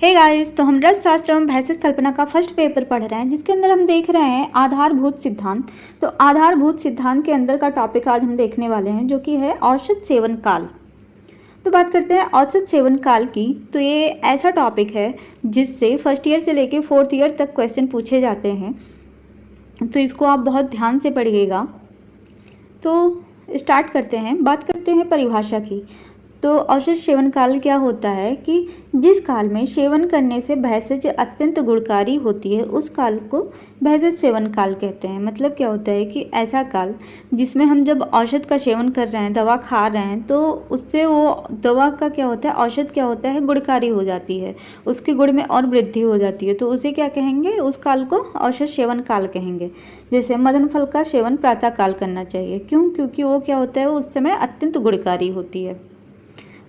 Hey guys, तो हम रस शास्त्र एवं भेषज कल्पना का फर्स्ट पेपर पढ़ रहे हैं, जिसके अंदर हम देख रहे हैं आधारभूत सिद्धांत। तो आधारभूत सिद्धांत के अंदर का टॉपिक आज हम देखने वाले हैं, जो कि है औसत सेवन काल। तो बात करते हैं औसत सेवन काल की। तो ये ऐसा टॉपिक है जिससे फर्स्ट ईयर से लेकर फोर्थ ईयर तक क्वेश्चन पूछे जाते हैं, तो इसको आप बहुत ध्यान से पढ़िएगा। तो स्टार्ट करते हैं, बात करते हैं परिभाषा की। तो औसत सेवन काल क्या होता है कि जिस काल में सेवन करने से भेषज अत्यंत गुणकारी होती है, उस काल को भेषज सेवन काल कहते हैं। मतलब क्या होता है कि ऐसा काल जिसमें हम जब औषध का सेवन कर रहे हैं, दवा खा रहे हैं, तो उससे वो दवा का क्या होता है, औषध क्या होता है, गुणकारी हो जाती है, उसके गुण में और वृद्धि हो जाती है। तो उसे क्या कहेंगे, उस काल को औसत सेवन काल कहेंगे। जैसे मदन फल का सेवन प्रातः काल करना चाहिए, क्यों? क्योंकि वो क्या होता है, उस समय अत्यंत गुणकारी होती है।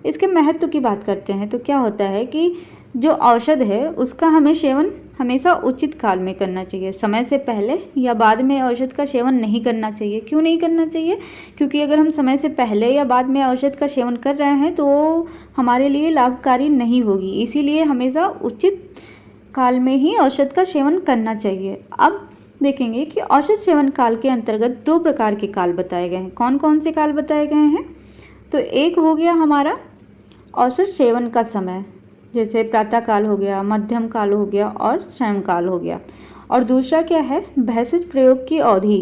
इसके महत्व की बात करते हैं। तो क्या होता है कि जो औषध है उसका हमें सेवन हमेशा उचित काल में करना चाहिए, समय से पहले या बाद में औषध का सेवन नहीं करना चाहिए। क्यों नहीं करना चाहिए? क्योंकि अगर हम समय से पहले या बाद में औषध का सेवन कर रहे हैं तो वो हमारे लिए लाभकारी नहीं होगी। इसीलिए हमेशा उचित काल में ही औषध का सेवन करना चाहिए। अब देखेंगे कि औषध सेवन काल के अंतर्गत दो प्रकार के काल बताए गए हैं। कौन कौन से काल बताए गए हैं? तो एक हो गया हमारा औसत सेवन का समय, जैसे प्रातः काल हो गया, मध्यम काल हो गया और सायं काल हो गया। और दूसरा क्या है, भेषज प्रयोग की अवधि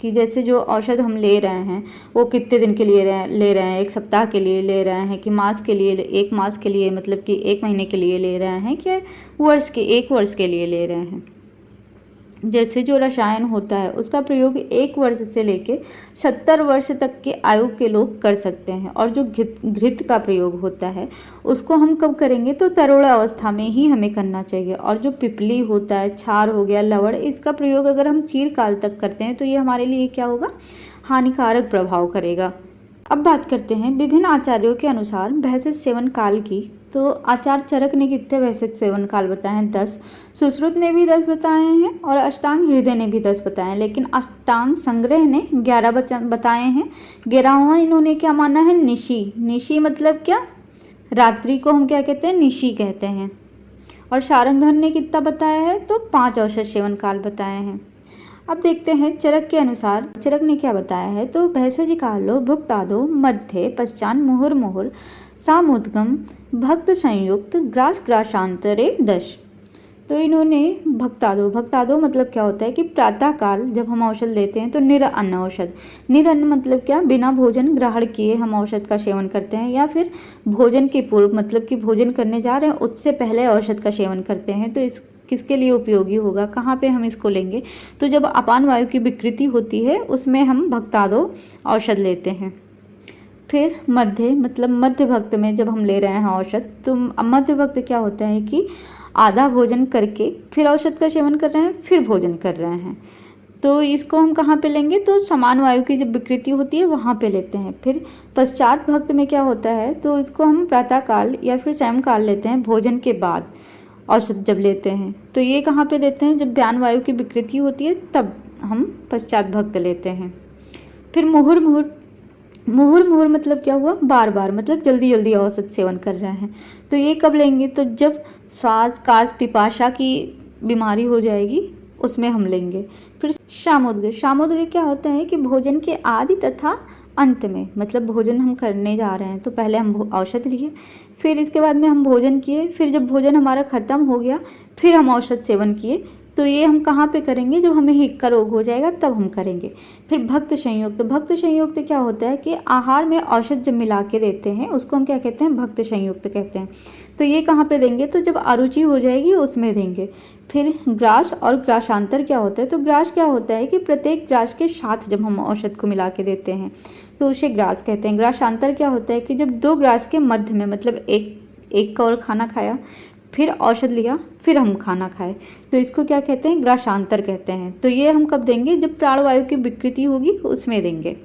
कि जैसे जो औषध हम ले रहे हैं वो कितने दिन के लिए ले रहे हैं, एक सप्ताह के लिए ले रहे हैं कि मास के लिए, एक मास के लिए, मतलब कि एक महीने के लिए ले रहे हैं कि वर्ष के, एक वर्ष के लिए ले रहे हैं। जैसे जो रसायन होता है उसका प्रयोग 1 वर्ष से लेके 70 वर्ष तक के आयु के लोग कर सकते हैं। और जो घृत का प्रयोग होता है उसको हम कब करेंगे, तो तरुण अवस्था में ही हमें करना चाहिए। और जो पिपली होता है, क्षार हो गया, लवण, इसका प्रयोग अगर हम चीरकाल तक करते हैं तो ये हमारे लिए क्या होगा, हानिकारक प्रभाव करेगा। अब बात करते हैं विभिन्न आचार्यों के अनुसार भेषज सेवन काल की। तो आचार्य चरक ने कितने भेषज सेवन काल बताए हैं? 10। सुश्रुत ने भी 10 बताए हैं और अष्टांग हृदय ने भी 10 बताए हैं, लेकिन अष्टांग संग्रह ने 11 बताए हैं। 11वां इन्होंने क्या माना है, निशी। निशी मतलब क्या, रात्रि को हम क्या कहते हैं, निशी कहते हैं। और शारंगधर ने कितना बताया है, तो 5 औसत सेवन काल बताए हैं। अब देखते हैं चरक के अनुसार, चरक ने क्या बताया है। तो भेषज कालो भुक्तादो मध्य पश्चान मुहुर्मुहुर सामुद्गम भक्त संयुक्त ग्रास ग्रासांतरे 10। तो इन्होंने भक्तादो मतलब क्या होता है कि प्रातः काल जब हम औषध लेते हैं तो निरअन्न औषध, निरअन्न मतलब क्या, बिना भोजन ग्रहण किए हम औषध का सेवन करते हैं, या फिर भोजन के पूर्व, मतलब कि भोजन करने जा रहे हैं उससे पहले औषध का सेवन करते हैं। तो इस किसके लिए उपयोगी होगा, कहाँ पे हम इसको लेंगे, तो जब अपान वायु की विकृति होती है उसमें हम भक्तादो औषध लेते हैं। फिर मध्य मतलब मध्य भक्त में जब हम ले रहे हैं औषध, तो मध्य भक्त क्या होता है कि आधा भोजन करके फिर औषध का सेवन कर रहे हैं, फिर भोजन कर रहे हैं। तो इसको हम कहाँ पे लेंगे, तो समान वायु की जब विकृति होती है वहाँ पे लेते हैं। फिर पश्चात भक्त में क्या होता है, तो इसको हम प्रातः काल या फिर सायं काल लेते हैं, भोजन के बाद औषध जब लेते हैं। तो ये कहाँ पे देते हैं, जब व्यान वायु की विकृति होती है तब हम पश्चात भक्त लेते हैं। फिर मुहुर्मुहुर मतलब क्या हुआ, बार बार, मतलब जल्दी जल्दी औषध सेवन कर रहे हैं। तो ये कब लेंगे, तो जब श्वास कास पिपाशा की बीमारी हो जाएगी उसमें हम लेंगे। फिर शामोदय क्या होता है कि भोजन के आदि तथा अंत में, मतलब भोजन हम करने जा रहे हैं तो पहले हम औषध लिए, फिर इसके बाद में हम भोजन किए, फिर जब भोजन हमारा ख़त्म हो गया फिर हम औषध सेवन किए। तो ये हम कहाँ पे करेंगे, जब हमें हिक का रोग हो जाएगा तब हम करेंगे। फिर भक्त संयुक्त क्या होता है कि आहार में औषध जब मिला के देते हैं उसको हम क्या कहते हैं, भक्त संयुक्त कहते हैं। तो ये कहाँ पे देंगे, तो जब अरुचि हो जाएगी उसमें देंगे। फिर ग्रास और ग्रासांतर क्या होता है, तो ग्रास क्या होता है कि प्रत्येक ग्रास के साथ जब हम औषध को मिला के देते हैं तो उसे ग्रास कहते हैं। ग्रासांतर क्या होता है कि जब 2 ग्रास के मध्य में, मतलब एक और खाना खाया फिर औषध लिया फिर हम खाना खाए, तो इसको क्या कहते हैं, ग्रासांतर कहते हैं। तो ये हम कब देंगे, जब प्राणवायु की विकृति होगी उसमें देंगे।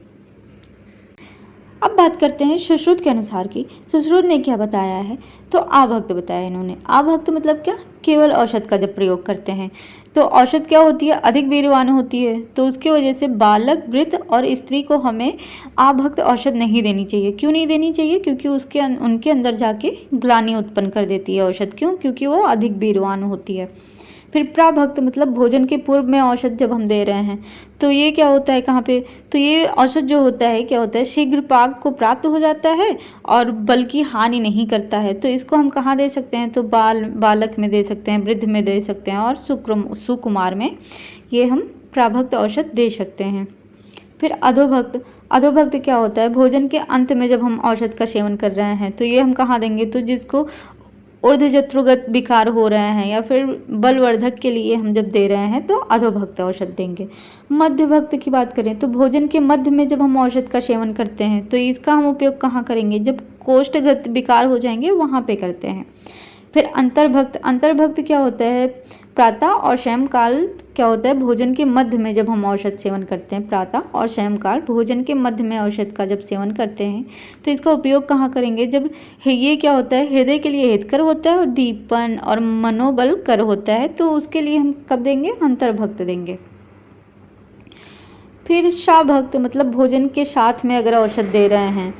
अब बात करते हैं सुश्रुत के अनुसार की। सुश्रुत ने क्या बताया है, तो आभक्त बताया इन्होंने। आभक्त मतलब क्या, केवल औषध का जब प्रयोग करते हैं तो औषध क्या होती है, अधिक वीर्यवान होती है, तो उसकी वजह से बालक, वृद्ध और स्त्री को हमें आभक्त औषध नहीं देनी चाहिए। क्यों नहीं देनी चाहिए, क्योंकि उनके अंदर जाके ग्लानि उत्पन्न कर देती है औषध। क्यों, क्योंकि वो अधिक वीर्यवान होती है। फिर प्राभक्त मतलब भोजन के पूर्व में औषध जब हम दे रहे हैं तो ये क्या होता है, कहाँ पे, तो ये औषध जो होता है क्या होता है, शीघ्र पाक को प्राप्त हो जाता है और बल की हानि नहीं करता है। तो इसको हम कहाँ दे सकते हैं, तो बालक में दे सकते हैं, वृद्ध में दे सकते हैं और सुकुमार में ये हम प्राभक्त औषध दे सकते हैं। फिर अधोभक्त, अधोभक्त क्या होता है, भोजन के अंत में जब हम औषध का सेवन कर रहे हैं तो ये हम कहाँ देंगे, तो जिसको ऊर्ध्वजत्रुगत विकार हो रहे हैं या फिर बलवर्धक के लिए हम जब दे रहे हैं तो अधोभक्त औषध देंगे। मध्यभक्त की बात करें तो भोजन के मध्य में जब हम औषध का सेवन करते हैं तो इसका हम उपयोग कहाँ करेंगे, जब कोष्ठगत विकार हो जाएंगे वहाँ पे करते हैं। फिर अंतर्भक्त, अंतर्भक्त क्या होता है, प्रातः और सायंकाल क्या होता है, भोजन के मध्य में जब हम औषध सेवन करते हैं, प्रातः और सायंकाल भोजन के मध्य में औषध का जब सेवन करते हैं तो इसका उपयोग कहाँ करेंगे, जब ये क्या होता है, हृदय के लिए हितकर होता है और दीपन और मनोबल कर होता है, तो उसके लिए हम कब देंगे, अंतर्भक्त देंगे। फिर शाभक्त मतलब भोजन के साथ में अगर औषध दे रहे हैं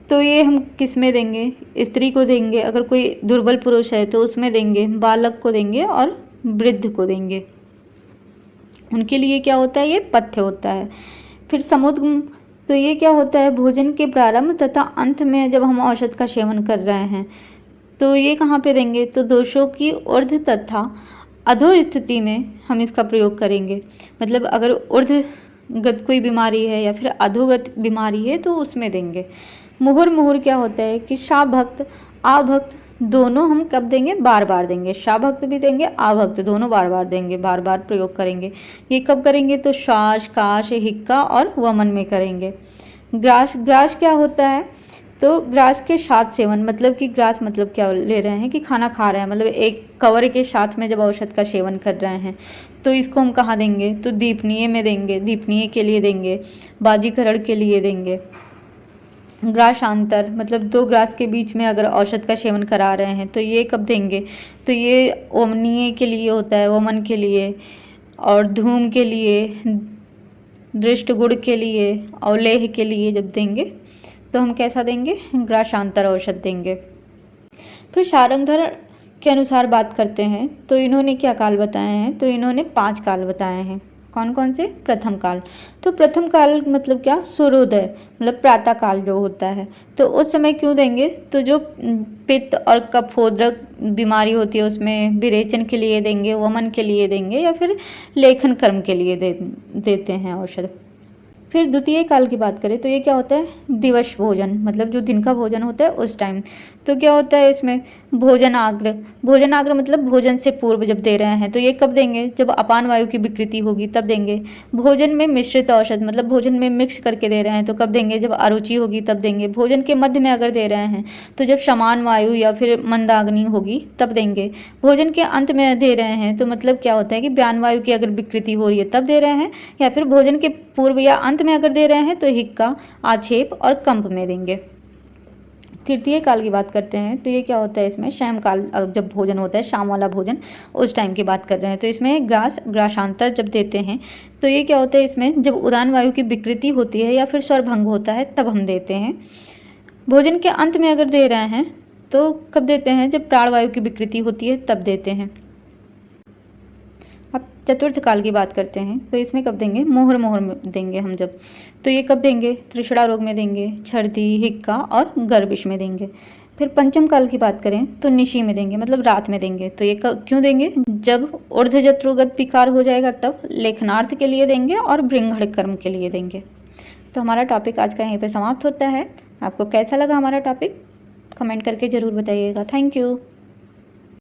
तो ये हम किस में देंगे, स्त्री को देंगे, अगर कोई दुर्बल पुरुष है तो उसमें देंगे, बालक को देंगे और वृद्ध को देंगे, उनके लिए क्या होता है, ये पथ्य होता है। फिर समुद्गम, तो ये क्या होता है, भोजन के प्रारंभ तथा अंत में जब हम औषध का सेवन कर रहे हैं तो ये कहाँ पे देंगे, तो दोषों की ऊर्ध्व तथा अधो स्थिति में हम इसका प्रयोग करेंगे। मतलब अगर ऊर्ध्वगत कोई बीमारी है या फिर अधोगत बीमारी है तो उसमें देंगे। मुहुर, मुहुर क्या होता है कि शाभक्त आभक्त दोनों हम कब देंगे, बार बार देंगे, शाभक्त भी देंगे, आभक्त दोनों बार बार देंगे, बार बार प्रयोग करेंगे। ये कब करेंगे, तो श्वास, काश, हिक्का और वमन में करेंगे। ग्रास, ग्रास क्या होता है, तो ग्रास के साथ सेवन, मतलब कि ग्रास मतलब क्या ले रहे हैं कि खाना खा रहे हैं, मतलब एक कवर के साथ में जब औषध का सेवन कर रहे हैं तो इसको हम कहाँ देंगे, तो दीपनीय में देंगे, दीपनीय के लिए देंगे, बाजीकरण के लिए देंगे। ग्रासांतर मतलब दो ग्रास के बीच में अगर औषध का सेवन करा रहे हैं तो ये कब देंगे, तो ये ओमनीय के लिए होता है, ओमन के लिए, और धूम के लिए, दृष्ट गुड़ के लिए और लेह के लिए जब देंगे तो हम कैसा देंगे, ग्रासांतर औषध देंगे। फिर सारंगधर के अनुसार बात करते हैं तो इन्होंने क्या काल बताए हैं, तो इन्होंने 5 काल बताए हैं। कौन कौन से, प्रथम काल, तो प्रथम काल मतलब क्या, सूर्योदय मतलब प्रातः काल जो होता है, तो उस समय क्यों देंगे, तो जो पित्त और कफोदरक बीमारी होती है उसमें विरेचन के लिए देंगे, वमन के लिए देंगे या फिर लेखन कर्म के लिए देते हैं औषध। फिर द्वितीय काल की बात करें तो ये क्या होता है, दिवस भोजन मतलब जो दिन का भोजन होता है उस टाइम, तो क्या होता है इसमें भोजनाग्र, भोजनाग्र मतलब भोजन से पूर्व जब दे रहे हैं तो ये कब देंगे, जब अपान वायु की विकृति होगी तब देंगे। भोजन में मिश्रित औषध मतलब भोजन में मिक्स करके दे रहे हैं तो कब देंगे, जब अरुचि होगी तब देंगे। भोजन के मध्य में अगर दे रहे हैं तो जब समान वायु या फिर मंदाग्नि होगी तब देंगे। भोजन के अंत में दे रहे हैं तो मतलब क्या होता है कि ब्यान वायु की अगर विकृति हो रही है तब दे रहे हैं, या फिर भोजन के पूर्व या अंत में अगर दे रहे हैं तो हिक्का, आक्षेप और कंप में देंगे। तृतीय काल की बात करते हैं तो ये क्या होता है, इसमें शाम काल जब भोजन होता है, शाम वाला भोजन उस टाइम की बात कर रहे हैं, तो इसमें ग्रासांतर जब देते हैं तो ये क्या होता है, इसमें जब उदान वायु की विकृति होती है या फिर स्वरभंग होता है तब हम देते हैं। भोजन के अंत में अगर दे रहे हैं तो कब देते हैं, जब प्राण वायु की विकृति होती है तब देते हैं। अब चतुर्थ काल की बात करते हैं तो इसमें कब देंगे, मोहर मोहर में देंगे हम जब, तो ये कब देंगे, तृष्णा रोग में देंगे, छर्दी, हिक्का और गर्भिश में देंगे। फिर पंचम काल की बात करें तो निशी में देंगे मतलब रात में देंगे, तो ये क्यों देंगे, जब ऊर्ध्वजत्रुगत विकार हो जाएगा तब लेखनार्थ के लिए देंगे और भृंगण कर्म के लिए देंगे। तो हमारा टॉपिक आज का यहीं पर समाप्त होता है। आपको कैसा लगा हमारा टॉपिक कमेंट करके ज़रूर बताइएगा। Thank you.